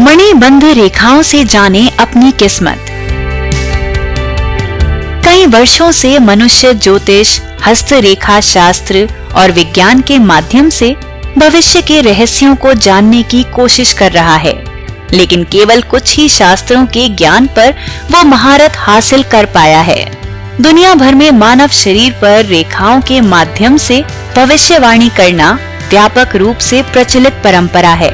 मणिबंध रेखाओं से जाने अपनी किस्मत। कई वर्षों से मनुष्य ज्योतिष, हस्तरेखा शास्त्र और विज्ञान के माध्यम से भविष्य के रहस्यों को जानने की कोशिश कर रहा है, लेकिन केवल कुछ ही शास्त्रों के ज्ञान पर वो महारत हासिल कर पाया है। दुनिया भर में मानव शरीर पर रेखाओं के माध्यम से भविष्यवाणी करना व्यापक रूप से प्रचलित परंपरा है।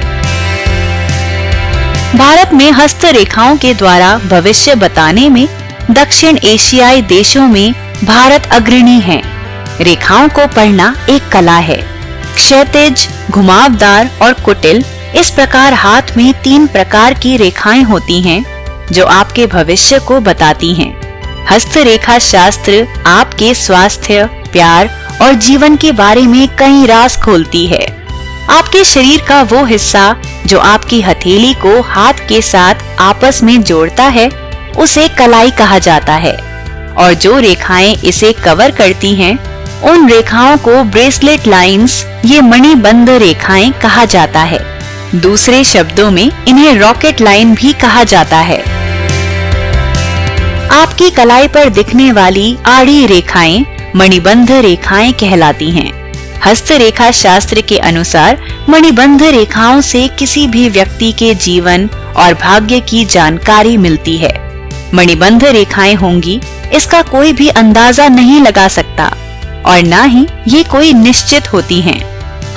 भारत में हस्तरेखाओं के द्वारा भविष्य बताने में दक्षिण एशियाई देशों में भारत अग्रणी है। रेखाओं को पढ़ना एक कला है। क्षैतिज, घुमावदार और कुटिल, इस प्रकार हाथ में 3 प्रकार की रेखाएं होती हैं जो आपके भविष्य को बताती हैं। हस्तरेखा शास्त्र आपके स्वास्थ्य, प्यार और जीवन के बारे में कई राज खोलती है। आपके शरीर का वो हिस्सा जो आपकी हथेली को हाथ के साथ आपस में जोड़ता है, उसे कलाई कहा जाता है, और जो रेखाएं इसे कवर करती हैं, उन रेखाओं को ब्रेसलेट लाइंस, ये मणिबंध रेखाएं कहा जाता है। दूसरे शब्दों में इन्हें रॉकेट लाइन भी कहा जाता है। आपकी कलाई पर दिखने वाली आड़ी रेखाएं मणिबंध रेखाएं कहलाती हैं। हस्तरेखा शास्त्र के अनुसार मणिबंध रेखाओं से किसी भी व्यक्ति के जीवन और भाग्य की जानकारी मिलती है। मणिबंध रेखाएं होंगी, इसका कोई भी अंदाजा नहीं लगा सकता, और ना ही ये कोई निश्चित होती हैं।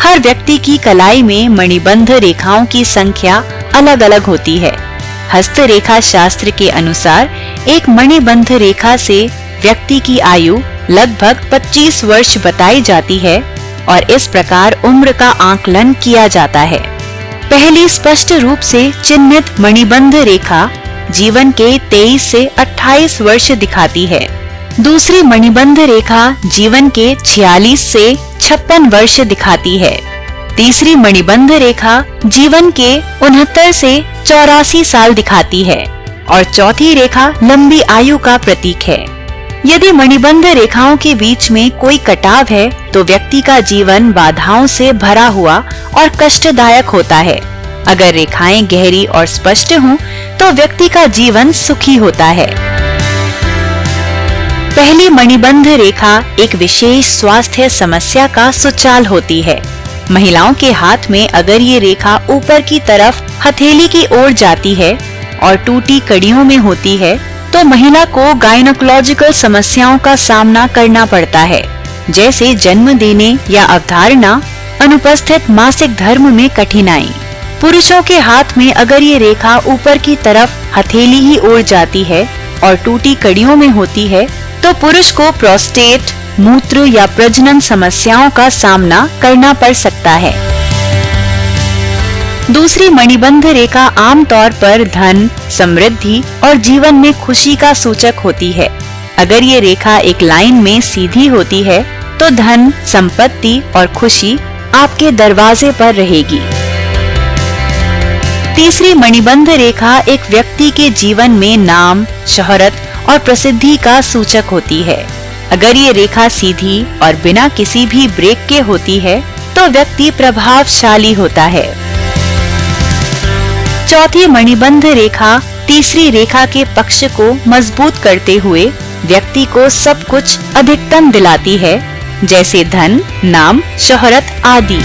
हर व्यक्ति की कलाई में मणिबंध रेखाओं की संख्या अलग अलग होती है। हस्तरेखा शास्त्र के अनुसार एक मणिबंध रेखा से व्यक्ति की आयु लगभग 25 वर्ष बताई जाती है, और इस प्रकार उम्र का आकलन किया जाता है। पहली स्पष्ट रूप से चिन्हित मणिबंध रेखा जीवन के 23 से 28 वर्ष दिखाती है। दूसरी मणिबंध रेखा जीवन के 46 से 56 वर्ष दिखाती है। तीसरी मणिबंध रेखा जीवन के 69 से 84 साल दिखाती है, और चौथी रेखा लंबी आयु का प्रतीक है। यदि मणिबंध रेखाओं के बीच में कोई कटाव है तो व्यक्ति का जीवन बाधाओं से भरा हुआ और कष्टदायक होता है। अगर रेखाएं गहरी और स्पष्ट हों तो व्यक्ति का जीवन सुखी होता है। पहली मणिबंध रेखा एक विशेष स्वास्थ्य समस्या का सुचाल होती है। महिलाओं के हाथ में अगर ये रेखा ऊपर की तरफ हथेली की ओर जाती है और टूटी कड़ियों में होती है, तो महिला को गायनोकोलॉजिकल समस्याओं का सामना करना पड़ता है, जैसे जन्म देने या अवधारणा, अनुपस्थित मासिक धर्म में कठिनाई। पुरुषों के हाथ में अगर ये रेखा ऊपर की तरफ हथेली ही ओर जाती है और टूटी कड़ियों में होती है, तो पुरुष को प्रोस्टेट, मूत्र या प्रजनन समस्याओं का सामना करना पड़ सकता है। दूसरी मणिबंध रेखा आमतौर पर धन, समृद्धि और जीवन में खुशी का सूचक होती है। अगर ये रेखा एक लाइन में सीधी होती है तो धन, संपत्ति और खुशी आपके दरवाजे पर रहेगी। तीसरी मणिबंध रेखा एक व्यक्ति के जीवन में नाम, शोहरत और प्रसिद्धि का सूचक होती है। अगर ये रेखा सीधी और बिना किसी भी ब्रेक के होती है तो व्यक्ति प्रभावशाली होता है। चौथी मणिबंध रेखा तीसरी रेखा के पक्ष को मजबूत करते हुए व्यक्ति को सब कुछ अधिकतम दिलाती है, जैसे धन, नाम, शोहरत आदि।